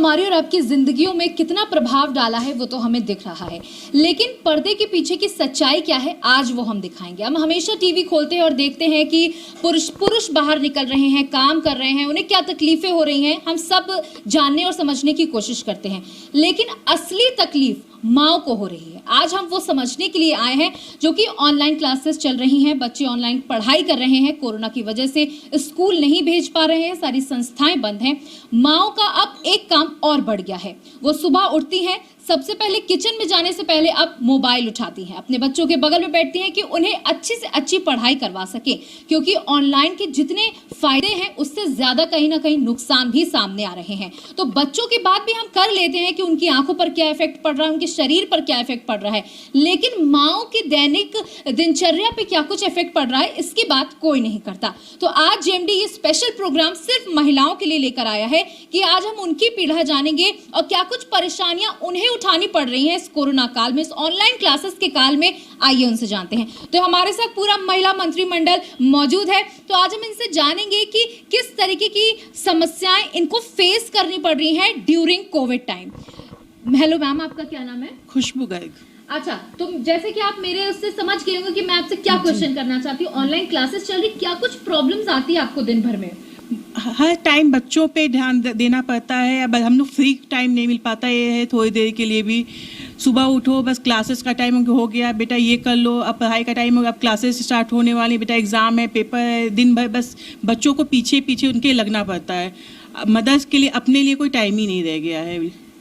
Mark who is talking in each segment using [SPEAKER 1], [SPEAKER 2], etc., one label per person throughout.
[SPEAKER 1] हमारी और आपकी जिंदगियों में कितना प्रभाव डाला है वो तो हमें दिख रहा है, लेकिन पर्दे के पीछे की सच्चाई क्या है आज वो हम दिखाएंगे। हम हमेशा टीवी खोलते हैं और देखते हैं कि पुरुष बाहर निकल रहे हैं, काम कर रहे हैं, उन्हें क्या तकलीफें हो रही हैं हम सब जानने और समझने की कोशिश करते हैं, लेकिन असली तकलीफ माँ को हो रही है। आज हम वो समझने के लिए आए हैं जो कि ऑनलाइन क्लासेस चल रही हैं, बच्चे ऑनलाइन पढ़ाई कर रहे हैं, कोरोना की वजह से स्कूल नहीं भेज पा रहे हैं, सारी संस्थाएं बंद हैं। माँओं का अब एक काम और बढ़ गया है, वो सुबह उठती हैं, सबसे पहले किचन में जाने से पहले अब मोबाइल उठाती हैं, अपने बच्चों के बगल में बैठती हैं कि उन्हें अच्छी से अच्छी पढ़ाई करवा सके, क्योंकि ऑनलाइन के जितने फायदे हैं उससे ज्यादा कहीं ना कहीं नुकसान भी सामने आ रहे हैं। तो बच्चों की बात भी हम कर लेते हैं कि उनकी आंखों पर क्या इफेक्ट पड़ रहा है, उनके शरीर पर क्या इफेक्ट पड़ रहा है, लेकिन माँओं की दैनिक दिनचर्या पे क्या कुछ इफेक्ट पड़ रहा है इसकी बात कोई नहीं करता। तो आज जेएमडी ये स्पेशल प्रोग्राम सिर्फ महिलाओं के लिए लेकर आया है कि आज हम उनकी पीड़ा जानेंगे और क्या कुछ परेशानियां उन्हें उठानी पड़ रही हैं इस कोरोना काल में, इस ऑनलाइन क्लासेस के काल में। आइए उनसे जानते हैं। तो हमारे साथ पूरा महिला मंत्रिमंडल मौजूद है, तो आज हम इनसे जानेंगे कि किस तरीके की समस्याएं इनको फेस करनी पड़ रही हैं during Covid time. Hello ma'am, आपका क्या नाम है?
[SPEAKER 2] खुशबू गायक।
[SPEAKER 1] अच्छा, तो जैसे कि आप मेरे उससे समझ गए होंगे कि मैं आपसे क्या क्वेश्चन करना चाहती हूँ। ऑनलाइन क्लासेस चल रही, क्या कुछ प्रॉब्लम्स आती है आपको दिन भर में?
[SPEAKER 2] हर टाइम बच्चों पे ध्यान देना पड़ता है। अब हम लोग फ्री टाइम नहीं मिल पाता, ये है थोड़ी देर के लिए भी। सुबह उठो, बस क्लासेस का टाइम हो गया, बेटा ये कर लो, अब पढ़ाई का टाइम हो गया, अब क्लासेस स्टार्ट होने वाली, बेटा एग्ज़ाम है, पेपर है, दिन भर बस बच्चों को पीछे पीछे उनके लगना पड़ता है। मदर्स के लिए अपने लिए कोई टाइम ही नहीं रह गया है।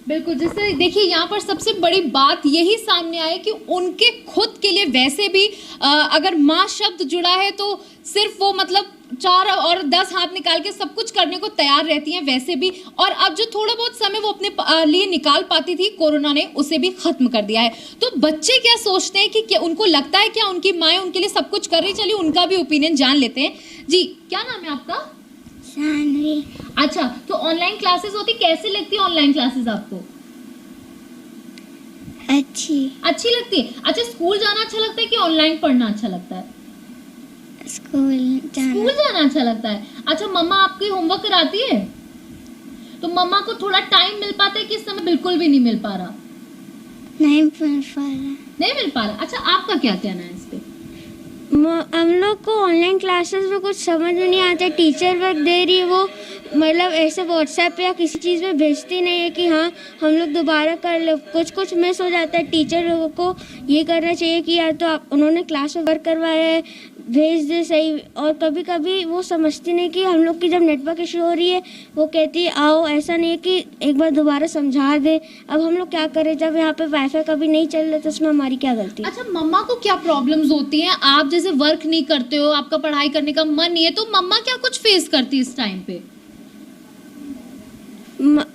[SPEAKER 1] बिल्कुल, जैसे देखिए यहाँ पर सबसे बड़ी बात यही सामने आए कि उनके खुद के लिए वैसे भी अगर माँ शब्द जुड़ा है तो सिर्फ वो मतलब 4 और 10 हाथ निकाल के सब कुछ करने को तैयार रहती हैं वैसे भी, और अब जो थोड़ा बहुत समय वो अपने लिए निकाल पाती थी कोरोना ने उसे भी खत्म कर दिया है। तो बच्चे क्या सोचते हैं कि क्या उनको लगता है क्या उनकी माएँ उनके लिए सब कुछ कर रही? चलिए उनका भी ओपिनियन जान लेते हैं। जी, क्या नाम है आपका?
[SPEAKER 3] सानवी।
[SPEAKER 1] अच्छा, तो ऑनलाइन क्लासेस होती, कैसी लगती है ऑनलाइन क्लासेस आपको? अच्छी लगती है। अच्छा, स्कूल जाना अच्छा लगता है कि ऑनलाइन पढ़ना अच्छा लगता है?
[SPEAKER 3] स्कूल
[SPEAKER 1] जाना अच्छा लगता है। अच्छा, मम्मा आपकी होमवर्क कराती है? तो मम्मा को थोड़ा टाइम मिल पाता है कि इस समय बिल्कुल भी नहीं मिल पा रहा?
[SPEAKER 3] नहीं मिल पा रहा।
[SPEAKER 1] अच्छा, आपका क्या कहना है इस पे?
[SPEAKER 3] हम लोग को ऑनलाइन क्लासेस में कुछ समझ में नहीं आता। टीचर वर्क दे रही है, वो मतलब ऐसे व्हाट्सएप या किसी चीज़ में भेजती नहीं है कि हाँ हम लोग दोबारा कर ले। कुछ मिस हो जाता है। टीचर लोगों को ये करना चाहिए कि यार तो आप उन्होंने क्लास में वर्क करवाया है, भेज दे सही। और कभी कभी वो समझती नहीं कि हम लोग की जब नेटवर्क इशू हो रही है वो कहती है आओ, ऐसा नहीं है कि एक बार दोबारा समझा दे। अब हम लोग क्या करें जब यहाँ पे वाईफाई कभी नहीं चल रहा, तो उसमें हमारी क्या गलती है?
[SPEAKER 1] अच्छा, मम्मा को क्या प्रॉब्लम्स होती हैं? आप जैसे वर्क नहीं करते हो, आपका पढ़ाई करने का मन नहीं है, तो मम्मा क्या कुछ फेस करती है इस टाइम पे?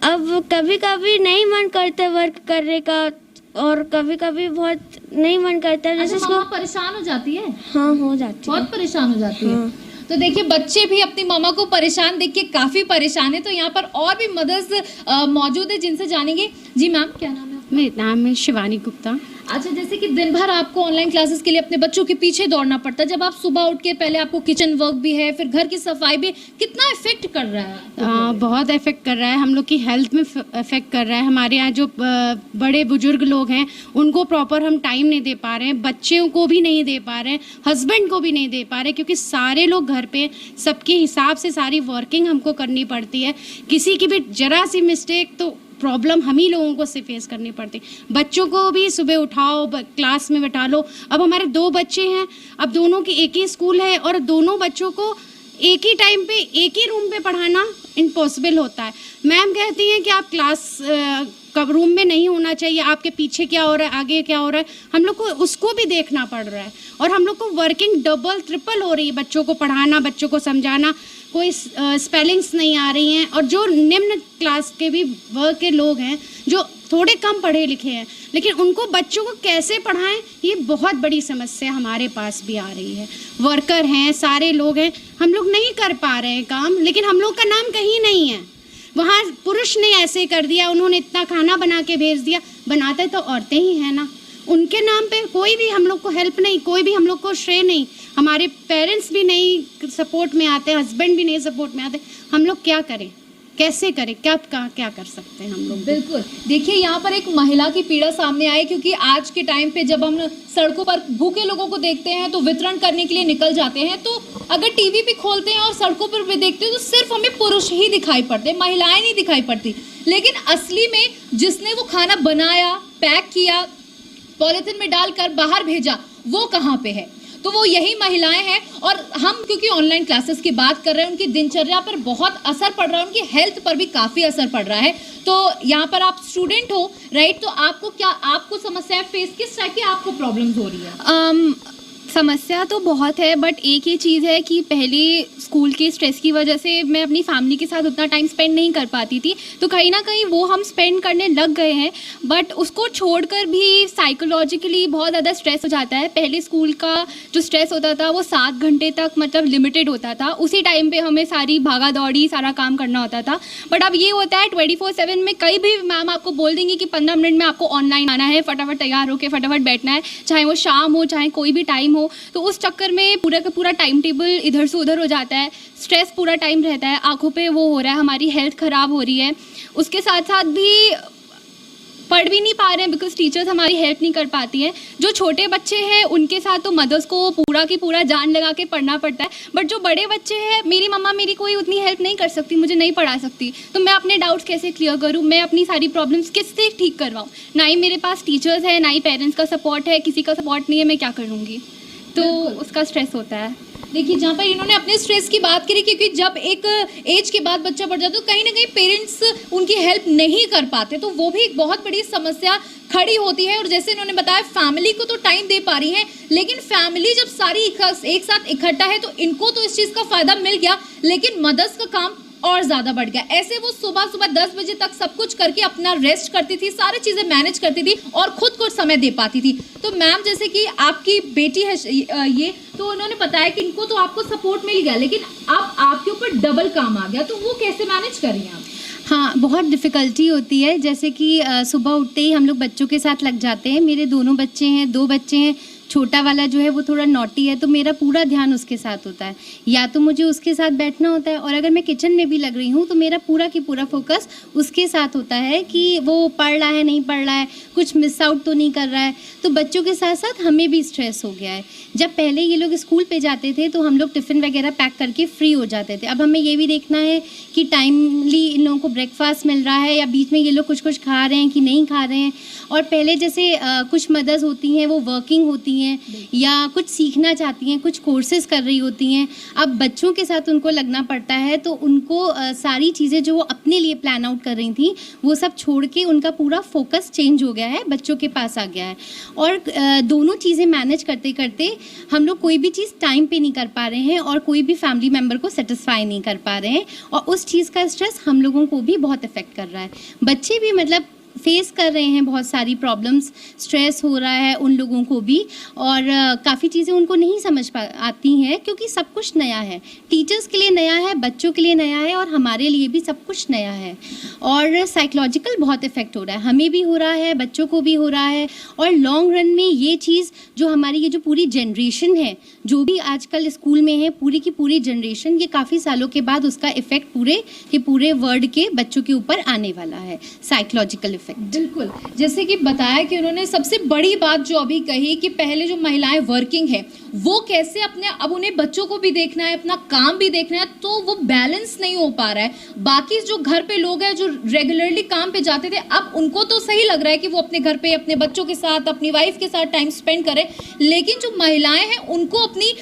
[SPEAKER 3] अब कभी कभी नहीं मन करता वर्क करने का, और कभी कभी बहुत नहीं मन करता है।
[SPEAKER 1] जैसे मम्मा परेशान हो जाती है?
[SPEAKER 3] हाँ, हो जाती है,
[SPEAKER 1] बहुत परेशान हो जाती है। तो देखिए, बच्चे भी अपनी मामा को परेशान देख के काफी परेशान है। तो यहाँ पर और भी मदर्स मौजूद है जिनसे जानेंगे। जी मैम, क्या नाम है?
[SPEAKER 4] मेरा नाम है शिवानी गुप्ता।
[SPEAKER 1] अच्छा, जैसे कि दिन भर आपको ऑनलाइन क्लासेस के लिए अपने बच्चों के पीछे दौड़ना पड़ता है, जब आप सुबह उठ के पहले आपको किचन वर्क भी है, फिर घर की सफाई भी, कितना इफेक्ट कर रहा है?
[SPEAKER 4] बहुत इफेक्ट कर रहा है, हम लोग की हेल्थ में इफेक्ट कर रहा है। हमारे यहाँ जो बड़े बुजुर्ग लोग हैं उनको प्रॉपर हम टाइम नहीं दे पा रहे हैं, बच्चों को भी नहीं दे पा रहे हैं, हस्बैंड को भी नहीं दे पा रहे, क्योंकि सारे लोग घर पे सबके हिसाब से सारी वर्किंग हमको करनी पड़ती है। किसी की भी जरा सी मिस्टेक तो प्रॉब्लम हम ही लोगों को से फेस करनी पड़ती। बच्चों को भी सुबह उठाओ, क्लास में बैठा लो। अब हमारे 2 बच्चे हैं, अब दोनों की एक ही स्कूल है और दोनों बच्चों को एक ही टाइम पे एक ही रूम पे पढ़ाना इम्पॉसिबल होता है। मैम कहती हैं कि आप क्लास कब रूम में नहीं होना चाहिए, आपके पीछे क्या हो रहा है, आगे क्या हो रहा है, हम लोग को उसको भी देखना पड़ रहा है। और हम लोग को वर्किंग डबल ट्रिपल हो रही है, बच्चों को पढ़ाना, बच्चों को समझाना, कोई स्पेलिंग्स नहीं आ रही हैं। और जो निम्न क्लास के भी वर्ग के लोग हैं जो थोड़े कम पढ़े लिखे हैं, लेकिन उनको बच्चों को कैसे पढ़ाएं, ये बहुत बड़ी समस्या हमारे पास भी आ रही है। वर्कर हैं, सारे लोग हैं, हम लोग नहीं कर पा रहे हैं काम, लेकिन हम लोग का नाम कहीं नहीं है। वहाँ पुरुष ने ऐसे कर दिया, उन्होंने इतना खाना बना के भेज दिया, बनाते तो औरतें ही हैं ना, उनके नाम पे कोई भी हम लोग को हेल्प नहीं, कोई भी हम लोग को श्रेय नहीं। हमारे पेरेंट्स भी नहीं सपोर्ट में आते, हस्बैंड भी नहीं सपोर्ट में आते, हम लोग क्या करें? कैसे करें, क्या कर सकते हैं हम लोग?
[SPEAKER 1] बिल्कुल, देखिए यहाँ पर एक महिला की पीड़ा सामने आई, क्योंकि आज के टाइम पे जब हम सड़कों पर भूखे लोगों को देखते हैं तो वितरण करने के लिए निकल जाते हैं, तो अगर टीवी भी खोलते हैं और सड़कों पर भी देखते हैं तो सिर्फ हमें पुरुष ही दिखाई पड़ते हैं, महिलाएं नहीं दिखाई पड़ती। लेकिन असली में जिसने वो खाना बनाया, पैक किया, पॉलिथीन में डालकर बाहर भेजा, वो कहाँ पे है? तो वो यही महिलाएं हैं। और हम क्योंकि ऑनलाइन क्लासेस की बात कर रहे हैं, उनकी दिनचर्या पर बहुत असर पड़ रहा है, उनकी हेल्थ पर भी काफ़ी असर पड़ रहा है। तो यहाँ पर आप स्टूडेंट हो, राइट? तो आपको समस्याएं फेस, किस टाइप की आपको प्रॉब्लम्स हो रही है?
[SPEAKER 5] समस्या तो बहुत है, बट एक ही चीज़ है कि पहले स्कूल के स्ट्रेस की वजह से मैं अपनी फैमिली के साथ उतना टाइम स्पेंड नहीं कर पाती थी, तो कहीं ना कहीं वो हम स्पेंड करने लग गए हैं। बट उसको छोड़कर भी साइकोलॉजिकली बहुत ज़्यादा स्ट्रेस हो जाता है। पहले स्कूल का जो स्ट्रेस होता था वो 7 घंटे तक मतलब लिमिटेड होता था, उसी टाइम पे हमें सारी भागा दौड़ी सारा काम करना होता था। बट अब ये होता है 24/7 में कहीं भी मैम आपको बोल देंगी कि 15 मिनट में आपको ऑनलाइन आना है, फटाफट तैयार होकर फटाफट बैठना है, चाहे वो शाम हो चाहे कोई भी टाइम हो। तो उस चक्कर में पूरा का पूरा टाइम टेबल इधर से उधर हो जाता है, स्ट्रेस पूरा टाइम रहता है, आंखों पे वो हो रहा है, हमारी हेल्थ ख़राब हो रही है। उसके साथ साथ भी पढ़ भी नहीं पा रहे हैं बिकॉज टीचर्स हमारी हेल्प नहीं कर पाती हैं। जो छोटे बच्चे हैं उनके साथ तो मदर्स को पूरा की पूरा जान लगा के पढ़ना पड़ता है, बट जो बड़े बच्चे हैं, मेरी मम्मा मेरी कोई उतनी हेल्प नहीं कर सकती, मुझे नहीं पढ़ा सकती, तो मैं अपने डाउट्स कैसे क्लियर करूँ, मैं अपनी सारी प्रॉब्लम्स किससे ठीक करवाऊँ? ना ही मेरे पास टीचर्स है, ना ही पेरेंट्स का सपोर्ट है, किसी का सपोर्ट नहीं है, मैं क्या करूँगी? तो उसका स्ट्रेस होता है।
[SPEAKER 1] देखिए जहाँ पर इन्होंने अपने स्ट्रेस की बात करी, क्योंकि जब एक एज के बाद बच्चा बढ़ जाता है तो कहीं ना कहीं पेरेंट्स उनकी हेल्प नहीं कर पाते, तो वो भी एक बहुत बड़ी समस्या खड़ी होती है। और जैसे इन्होंने बताया फैमिली को तो टाइम दे पा रही हैं, लेकिन फैमिली जब सारी एक साथ इकट्ठा है तो इनको तो इस चीज़ का फ़ायदा मिल गया, लेकिन मदर्स का काम और ज़्यादा बढ़ गया। ऐसे वो सुबह 10 बजे तक सब कुछ करके अपना रेस्ट करती थी, सारी चीज़ें मैनेज करती थी और खुद को समय दे पाती थी। तो मैम जैसे कि आपकी बेटी है ये, तो उन्होंने बताया कि इनको तो आपको सपोर्ट मिल गया, लेकिन अब आपके ऊपर डबल काम आ गया, तो वो कैसे मैनेज कर रही हैं आप?
[SPEAKER 4] हाँ, बहुत डिफ़िकल्टी होती है। जैसे कि सुबह उठते ही हम लोग बच्चों के साथ लग जाते हैं। मेरे दोनों बच्चे हैं, 2 बच्चे हैं। छोटा वाला जो है वो थोड़ा नॉटी है, तो मेरा पूरा ध्यान उसके साथ होता है, या तो मुझे उसके साथ बैठना होता है, और अगर मैं किचन में भी लग रही हूँ तो मेरा पूरा की पूरा फोकस उसके साथ होता है कि वो पढ़ रहा है नहीं पढ़ रहा है, कुछ मिस आउट तो नहीं कर रहा है। तो बच्चों के साथ साथ हमें भी स्ट्रेस हो गया है। जब पहले ये लोग स्कूल पे जाते थे तो हम लोग टिफ़िन वगैरह पैक करके फ्री हो जाते थे। अब हमें ये भी देखना है कि टाइमली इन लोगों को ब्रेकफास्ट मिल रहा है, या बीच में ये लोग कुछ खा रहे हैं कि नहीं खा रहे हैं। और पहले जैसे कुछ मदर्स होती हैं वो वर्किंग होती हैं या कुछ सीखना चाहती हैं, कुछ कोर्सेज कर रही होती हैं। अब बच्चों के साथ उनको लगना पड़ता है, तो उनको सारी चीज़ें जो वो अपने लिए प्लान आउट कर रही थी वो सब छोड़ के उनका पूरा फोकस चेंज हो गया है, बच्चों के पास आ गया है। और दोनों चीज़ें मैनेज करते करते हम लोग कोई भी चीज़ टाइम पे नहीं कर पा रहे हैं और कोई भी फैमिली मेम्बर को सेटिस्फाई नहीं कर पा रहे हैं, और उस चीज़ का स्ट्रेस हम लोगों को भी बहुत इफेक्ट कर रहा है। बच्चे भी मतलब फेस कर रहे हैं बहुत सारी प्रॉब्लम्स, स्ट्रेस हो रहा है उन लोगों को भी, और काफ़ी चीज़ें उनको नहीं समझ आती हैं क्योंकि सब कुछ नया है। टीचर्स के लिए नया है, बच्चों के लिए नया है, और हमारे लिए भी सब कुछ नया है। और साइकोलॉजिकल बहुत इफेक्ट हो रहा है, हमें भी हो रहा है, बच्चों को भी हो रहा है। और लॉन्ग रन में ये चीज़ जो हमारी ये जो पूरी जनरेशन है, जो भी आजकल स्कूल में है, पूरी की पूरी जनरेशन, ये काफ़ी सालों के बाद उसका इफेक्ट पूरे के पूरे वर्ल्ड के बच्चों के ऊपर आने वाला है, साइकोलॉजिकल इफेक्ट।
[SPEAKER 1] बिल्कुल, जैसे कि बताया कि उन्होंने सबसे बड़ी बात जो अभी कही कि पहले जो महिलाएं वर्किंग है वो कैसे अपने, अब उन्हें बच्चों को भी देखना है, अपना काम भी देखना है, तो वो बैलेंस नहीं हो पा रहा है। बाकी जो घर पे लोग हैं जो रेगुलरली काम पे जाते थे, अब उनको तो सही लग रहा है कि वो अपने घर पे अपने बच्चों के साथ, अपनी वाइफ के साथ टाइम स्पेंड करें, लेकिन जो महिलाएं हैं उनको अपनी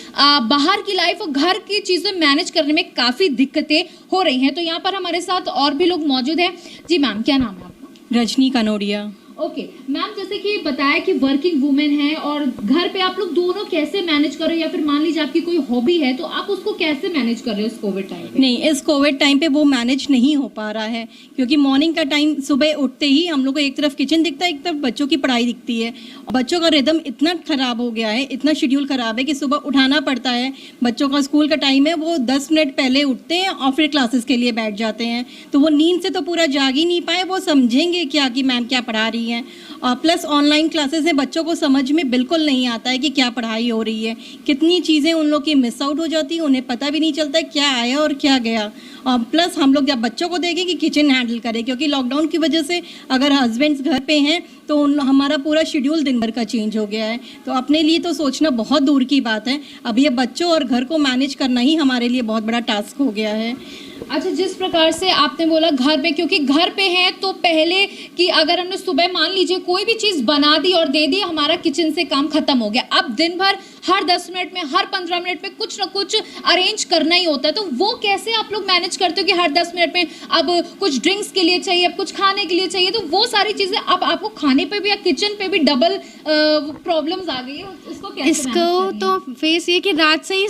[SPEAKER 1] बाहर की लाइफ और घर की चीज़ें मैनेज करने में काफ़ी दिक्कतें हो रही हैं। तो यहाँ पर हमारे साथ और भी लोग मौजूद हैं। जी मैम, क्या नाम है आपका?
[SPEAKER 2] रजनी कनोडिया।
[SPEAKER 1] ओके मैम, जैसे कि बताया कि वर्किंग वुमेन है और घर पे आप लोग दोनों कैसे मैनेज कर रहे हो, या फिर मान लीजिए आपकी कोई हॉबी है तो आप उसको कैसे मैनेज कर रहे हो इस कोविड टाइम पे?
[SPEAKER 6] नहीं, इस कोविड टाइम पे वो मैनेज नहीं हो पा रहा है, क्योंकि मॉर्निंग का टाइम सुबह उठते ही हम लोग को एक तरफ किचन दिखता है, एक तरफ बच्चों की पढ़ाई दिखती है। बच्चों का रिदम इतना ख़राब हो गया है, इतना शेड्यूल ख़राब है कि सुबह उठाना पड़ता है। बच्चों का स्कूल का टाइम है, वो 10 मिनट पहले उठते हैं और फिर क्लासेस के लिए बैठ जाते हैं, तो वो नींद से तो पूरा जाग ही नहीं पाए। वो समझेंगे क्या कि मैम क्या पढ़ा रही रही हैं। प्लस ऑनलाइन क्लासेस में बच्चों को समझ में बिल्कुल नहीं आता है कि क्या पढ़ाई हो रही है, कितनी चीज़ें उन लोग की मिस आउट हो जाती है, उन्हें पता भी नहीं चलता है क्या आया और क्या गया। और प्लस हम लोग जब बच्चों को देखें कि किचन हैंडल करें, क्योंकि लॉकडाउन की वजह से अगर हस्बैंड्स घर पे हैं तो हमारा पूरा शेड्यूल दिन भर का चेंज हो गया है। तो अपने लिए तो सोचना बहुत दूर की बात है, अब ये बच्चों और घर को मैनेज करना ही हमारे लिए बहुत बड़ा टास्क हो गया है।
[SPEAKER 1] अच्छा, जिस प्रकार से आपने बोला घर पे, क्योंकि घर पे हैं तो पहले कि अगर हमने सुबह मान लीजिए कोई भी चीज़ बना दी और दे दी, हमारा किचन से काम खत्म हो गया। अब दिन भर हर 10 मिनट में, हर 15 मिनट में कुछ ना कुछ अरेंज करना ही होता है। तो वो कैसे आप लोग मैनेज करते हो कि हर 10 मिनट में अब कुछ ड्रिंक्स के लिए चाहिए, अब कुछ खाने के लिए चाहिए, तो वो सारी चीज़ें अब आपको खाने पे भी या किचन पे भी डबल प्रॉब्लम्स आ गई है, इसको कैसे
[SPEAKER 4] इसको तो फेस ये कि रात से ही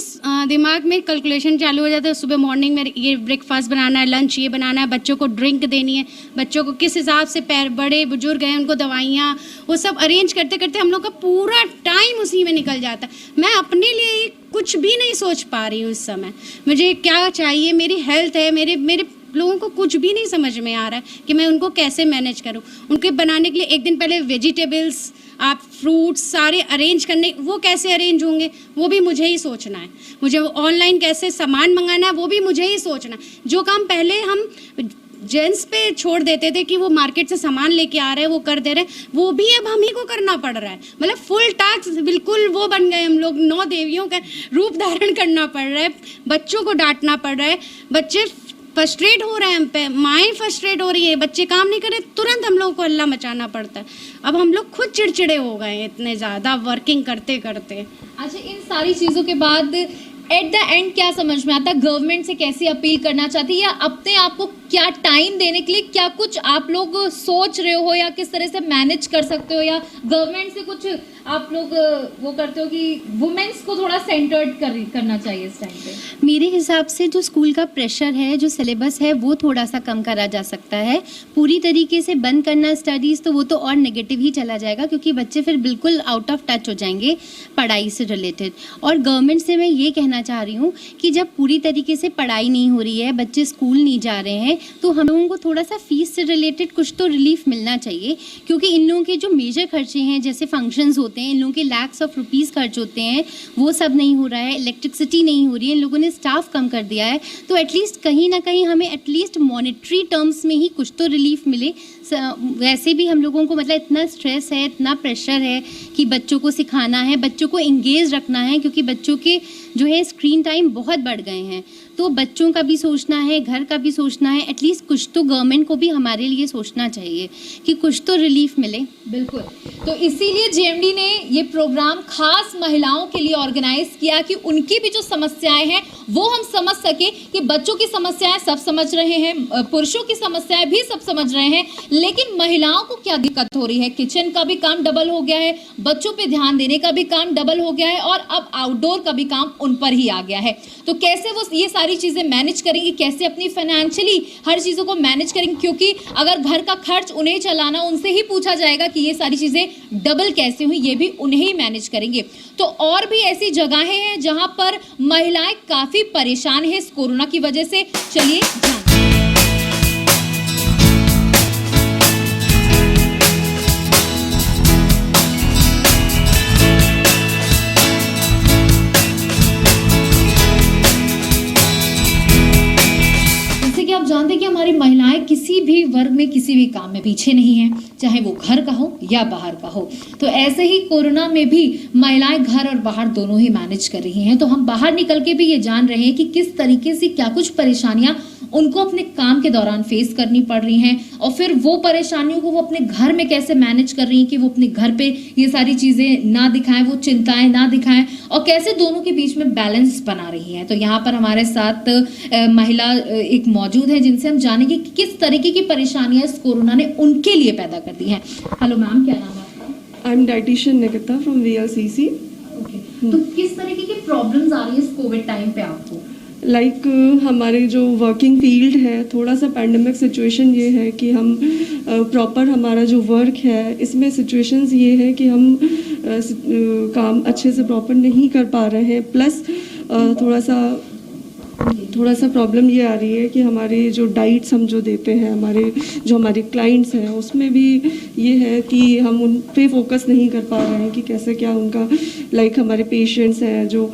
[SPEAKER 4] दिमाग में कैलकुलेशन चालू हो जाता है। सुबह मॉर्निंग में ये ब्रेकफास्ट बनाना है, लंच ये बनाना है, बच्चों को ड्रिंक देनी है, बच्चों को किस हिसाब से बड़े बुजुर्ग हैं उनको दवाइयाँ, वो सब अरेंज करते करते हम लोग का पूरा टाइम उसी में निकल जाता है। मैं अपने लिए कुछ भी नहीं सोच पा रही हूँ इस समय, मुझे क्या चाहिए, मेरी हेल्थ है, मेरे लोगों को कुछ भी नहीं समझ में आ रहा है कि मैं उनको कैसे मैनेज करूँ। उनके बनाने के लिए एक दिन पहले वेजिटेबल्स, आप फ्रूट्स सारे अरेंज करने, वो कैसे अरेंज होंगे वो भी मुझे ही सोचना है। मुझे ऑनलाइन कैसे सामान मंगाना है वो भी मुझे ही सोचना है। जो काम पहले हम जेंट्स पे छोड़ देते थे कि वो मार्केट से सामान लेके आ रहे हैं, वो कर दे रहे हैं, वो भी अब हम ही को करना पड़ रहा है। मतलब फुल टास्क बिल्कुल वो बन गए हम लोग, 9 देवियों का रूप धारण करना पड़ रहा है, बच्चों को डांटना पड़ रहा है, बच्चे फ्रस्ट्रेट हो रहे हैं, हम पे माइंड फ्रस्ट्रेट हो रही है, बच्चे काम नहीं कर रहे, तुरंत हम लोग को हल्ला मचाना पड़ता है। अब हम लोग खुद चिड़चिड़े हो गए हैं इतने ज़्यादा वर्किंग करते करते।
[SPEAKER 1] अच्छा, इन सारी चीज़ों के बाद एट द एंड क्या समझ में आता है, गवर्नमेंट से कैसी अपील करना चाहती है, या अपने आप को क्या टाइम देने के लिए क्या कुछ आप लोग सोच रहे हो, या किस तरह से मैनेज कर सकते हो, या गवर्नमेंट से कुछ आप लोग वो करते हो कि वुमेन्स को थोड़ा सेंटर्ड करना चाहिए इस टाइम पे?
[SPEAKER 7] मेरे हिसाब से जो स्कूल का प्रेशर है, जो सिलेबस है, वो थोड़ा सा कम करा जा सकता है। पूरी तरीके से बंद करना स्टडीज़ तो वो तो और नेगेटिव ही चला जाएगा, क्योंकि बच्चे फिर बिल्कुल आउट ऑफ टच हो जाएंगे पढ़ाई से रिलेटेड। और गवर्नमेंट से मैं ये कहना चाह रही हूँ कि जब पूरी तरीके से पढ़ाई नहीं हो रही है, बच्चे स्कूल नहीं जा रहे हैं, तो हम लोगों को थोड़ा सा फीस से रिलेटेड कुछ तो रिलीफ मिलना चाहिए, क्योंकि इन लोगों के जो मेजर खर्चे हैं, जैसे फंक्शंस होते हैं, इन लोगों के लैक्स ऑफ रुपीज़ खर्च होते हैं, वो सब नहीं हो रहा है, इलेक्ट्रिसिटी नहीं हो रही है, इन लोगों ने स्टाफ कम कर दिया है। तो एटलीस्ट कहीं ना कहीं हमें एटलीस्ट मॉनेटरी टर्म्स में ही कुछ तो रिलीफ मिले। वैसे भी हम लोगों को मतलब इतना स्ट्रेस है, इतना प्रेशर है कि बच्चों को सिखाना है, बच्चों को इंगेज रखना है, क्योंकि बच्चों के जो है स्क्रीन टाइम बहुत बढ़ गए हैं। तो बच्चों का भी सोचना है, घर का भी सोचना है, एटलीस्ट कुछ तो गवर्नमेंट को भी हमारे लिए सोचना चाहिए कि कुछ तो रिलीफ मिले।
[SPEAKER 1] बिल्कुल, तो इसीलिए जेएमडी ने ये प्रोग्राम खास महिलाओं के लिए ऑर्गेनाइज किया कि उनकी भी जो समस्याएं हैं वो हम समझ सके, कि बच्चों की समस्याएं सब समझ रहे हैं, पुरुषों की समस्याएं भी सब समझ रहे हैं, लेकिन महिलाओं को क्या दिक्कत हो रही है। किचन का भी काम डबल हो गया है, बच्चों पे ध्यान देने का भी काम डबल हो गया है, और अब आउटडोर का भी काम उन पर ही आ गया है। तो कैसे वो ये सारी चीजें मैनेज करेंगी, कैसे अपनी फाइनेंशियली हर चीजों को मैनेज करेंगी, क्योंकि अगर घर का खर्च उन्हें चलाना, उनसे ही पूछा जाएगा कि ये सारी चीजें डबल कैसे हुई, ये भी उन्हें ही मैनेज करेंगे। तो और भी ऐसी जगहें हैं जहां पर महिलाएं काफी परेशान है इस कोरोना की वजह से। चलिए जानते हैं। आप जानते हैं कि हमारी महिलाएं किसी भी वर्ग में, किसी भी काम में पीछे नहीं हैं, चाहे वो घर का हो या बाहर का हो। तो ऐसे ही कोरोना में भी महिलाएं घर और बाहर दोनों ही मैनेज कर रही हैं। तो हम बाहर निकल के भी ये जान रहे हैं कि किस तरीके से क्या कुछ परेशानियां उनको अपने काम के दौरान फेस करनी पड़ रही हैं, और फिर वो परेशानियों को वो अपने घर में कैसे मैनेज कर रही हैं कि वो अपने घर पे ये सारी चीज़ें ना दिखाएं, वो चिंताएं ना दिखाएं, और कैसे दोनों के बीच में बैलेंस बना रही हैं। तो यहाँ पर हमारे साथ महिला एक मौजूद है जिनसे हम जानेंगे कि किस तरीके की परेशानियां इस कोरोना ने उनके लिए पैदा कर दी हैं। हेलो मैम, क्या नाम है आपका?
[SPEAKER 8] I am dietitian Nikita from VLCC।
[SPEAKER 1] तो किस तरीके की प्रॉब्लम्स आ रही है इस कोविड टाइम पे आपको?
[SPEAKER 8] लाइक हमारे जो वर्किंग फील्ड है, थोड़ा सा पैंडमिक सिचुएशन ये है कि हम प्रॉपर हमारा जो वर्क है इसमें सिचुएशंस ये है कि हम काम अच्छे से प्रॉपर नहीं कर पा रहे हैं। प्लस थोड़ा सा थोड़ा सा प्रॉब्लम ये आ रही है कि हमारे जो डाइट्स हम जो देते हैं हमारे क्लाइंट्स हैं उसमें भी ये है कि हम उन पे फोकस नहीं कर पा रहे हैं कि कैसे क्या उनका हमारे पेशेंट्स हैं जो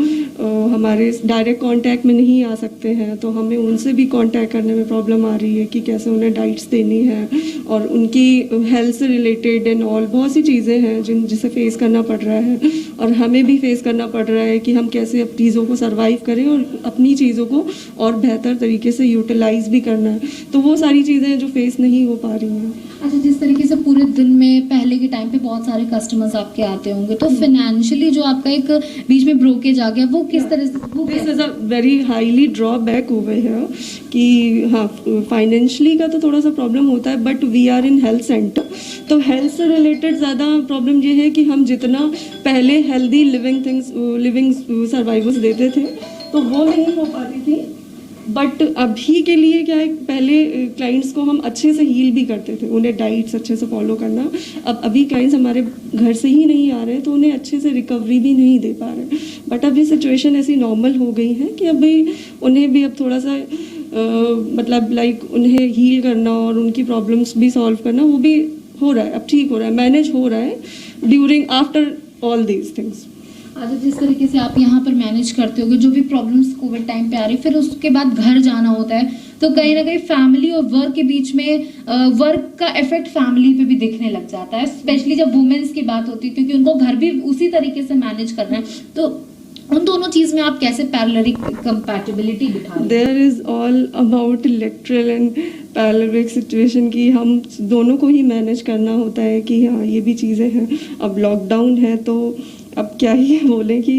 [SPEAKER 8] हमारे डायरेक्ट कांटेक्ट में नहीं आ सकते हैं, तो हमें उनसे भी कांटेक्ट करने में प्रॉब्लम आ रही है कि कैसे उन्हें डाइट्स देनी है और उनकी हेल्थ से रिलेटेड एंड ऑल बहुत सी चीज़ें हैं जिसे फेस करना पड़ रहा है और हमें भी फेस करना पड़ रहा है कि हम कैसे अब चीज़ों को सर्वाइव करें और अपनी चीज़ों को और बेहतर तरीके से यूटिलाइज भी करना है। तो वो सारी चीज़ें हैं जो फेस नहीं हो पा रही हैं।
[SPEAKER 1] अच्छा, जिस तरीके से पूरे दिन में पहले के टाइम पे बहुत सारे कस्टमर्स आपके आते होंगे, तो फाइनेंशियली जो आपका एक बीच में ब्रोकेज आ गया वो किस तरह से?
[SPEAKER 8] This is a very highly drawback over here कि हाँ फाइनेंशियली का तो थोड़ा सा प्रॉब्लम होता है, but we are in health centre, तो हेल्थ से रिलेटेड ज़्यादा प्रॉब्लम ये है कि हम जितना पहले हेल्दी लिविंग सर्वाइवल्स देते थे तो वो नहीं हो पाती थी, बट अभी के लिए क्या है, पहले क्लाइंट्स को हम अच्छे से हील भी करते थे, उन्हें डाइट्स अच्छे से फॉलो करना। अब अभी क्लाइंट्स हमारे घर से ही नहीं आ रहे तो उन्हें अच्छे से रिकवरी भी नहीं दे पा रहे, बट अब ये सिचुएशन ऐसी नॉर्मल हो गई है कि अभी उन्हें भी अब थोड़ा सा उन्हें हील करना और उनकी प्रॉब्लम्स भी सॉल्व करना वो भी हो रहा है, अब ठीक हो रहा है, मैनेज हो रहा है during after all these things.
[SPEAKER 1] अच्छा, जिस तरीके से आप यहाँ पर मैनेज करते होगे जो भी प्रॉब्लम्स कोविड टाइम पे आ रही, फिर उसके बाद घर जाना होता है, तो कहीं ना कहीं फैमिली और वर्क के बीच में वर्क का इफेक्ट फैमिली पे भी दिखने लग जाता है, स्पेशली जब वुमेन्स की बात होती है, क्योंकि उनको घर भी उसी तरीके से मैनेज करना है। तो उन दोनों चीज में आप कैसे पैरेलल कंपैटिबिलिटी बिठा रहे हैं?
[SPEAKER 8] There is all about literal and parallel situation की हम दोनों को ही मैनेज करना होता है कि हाँ ये भी चीज़ें हैं। अब लॉकडाउन है तो अब क्या ही बोलें कि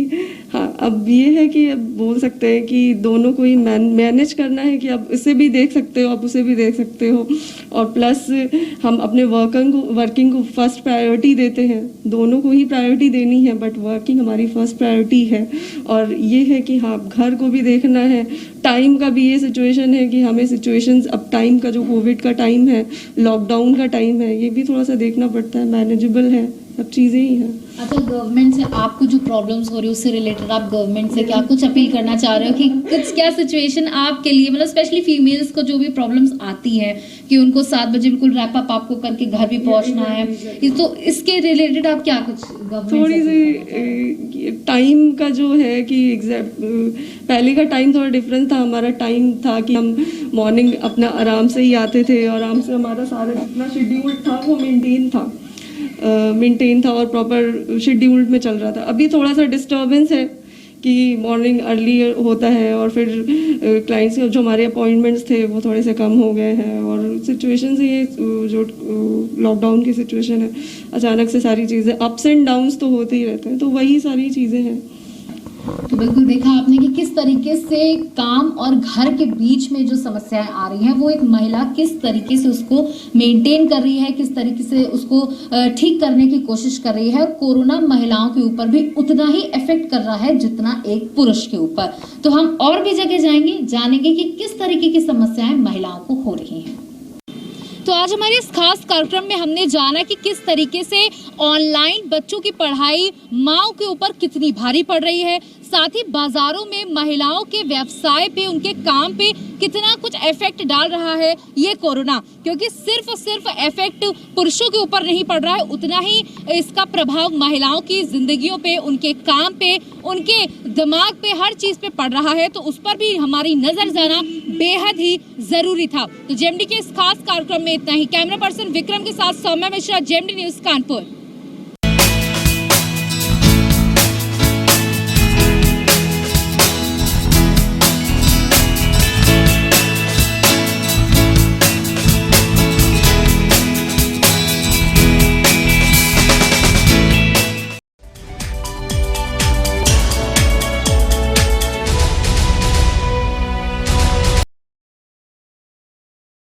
[SPEAKER 8] हाँ अब ये है कि अब बोल सकते हैं कि दोनों को ही मैनेज करना है कि अब इसे भी देख सकते हो, आप उसे भी देख सकते हो, और प्लस हम अपने वर्किंग को फर्स्ट प्रायोरिटी देते हैं, दोनों को ही प्रायोरिटी देनी है, बट वर्किंग हमारी फर्स्ट प्रायोरिटी है। और ये है कि हाँ घर को भी देखना है, टाइम का भी ये सिचुएशन है कि हमें सिचुएशंस अब टाइम का जो कोविड का टाइम है, लॉकडाउन का टाइम है, ये भी थोड़ा सा देखना पड़ता है, मैनेजेबल है, सब चीज़ें ही हैं।
[SPEAKER 1] अच्छा, गवर्नमेंट से आपको जो प्रॉब्लम्स हो रही है उससे रिलेटेड आप गवर्नमेंट से क्या कुछ अपील करना चाह रहे हो कि कुछ क्या सिचुएशन आपके लिए, मतलब स्पेशली फीमेल्स को जो भी प्रॉब्लम्स आती है कि उनको 7 बजे बिल्कुल रैप अप आपको करके घर भी पहुंचना है, तो इसके रिलेटेड आप क्या कुछ
[SPEAKER 8] थोड़ी सी टाइम का जो है कि पहले का टाइम थोड़ा डिफरेंस था। हमारा टाइम था कि हम मॉर्निंग अपना आराम से ही आते थे, आराम से हमारा सारा जितना शेड्यूल था वो मेंटेन था और प्रॉपर शेड्यूल्ड में चल रहा था। अभी थोड़ा सा डिस्टर्बेंस है कि मॉर्निंग अर्ली होता है और फिर क्लाइंट्स के जो हमारे अपॉइंटमेंट्स थे वो थोड़े से कम हो गए हैं, और सिचुएशन से ये जो लॉकडाउन की सिचुएशन है, अचानक से सारी चीज़ें अप्स एंड डाउन्स तो होते ही रहते हैं, तो वही सारी चीज़ें हैं।
[SPEAKER 1] तो बिल्कुल देखा आपने कि किस तरीके से काम और घर के बीच में जो समस्याएं आ रही हैं वो एक महिला किस तरीके से उसको मेंटेन कर रही है, किस तरीके से उसको ठीक करने की कोशिश कर रही है, और कोरोना महिलाओं के ऊपर भी उतना ही इफेक्ट कर रहा है जितना एक पुरुष के ऊपर। तो हम और भी जगह जाएंगे, जानेंगे कि किस तरीके की समस्याएं महिलाओं को हो रही हैं। तो आज हमारे इस खास कार्यक्रम में हमने जाना कि किस तरीके से ऑनलाइन बच्चों की पढ़ाई माँओं के ऊपर कितनी भारी पड़ रही है, साथ ही बाजारों में महिलाओं के व्यवसाय पे, उनके काम पे कितना कुछ इफेक्ट डाल रहा है ये कोरोना, क्योंकि सिर्फ और सिर्फ इफेक्ट पुरुषों के ऊपर नहीं पड़ रहा है, उतना ही इसका प्रभाव महिलाओं की जिंदगियों पे, उनके काम पे, उनके दिमाग पे, हर चीज पे पड़ रहा है। तो उस पर भी हमारी नजर जाना बेहद ही जरूरी था। तो जेएमडी के इस खास कार्यक्रम में इतना ही। कैमरा पर्सन विक्रम के साथ सौम्या मिश्रा, जेएमडी न्यूज कानपुर।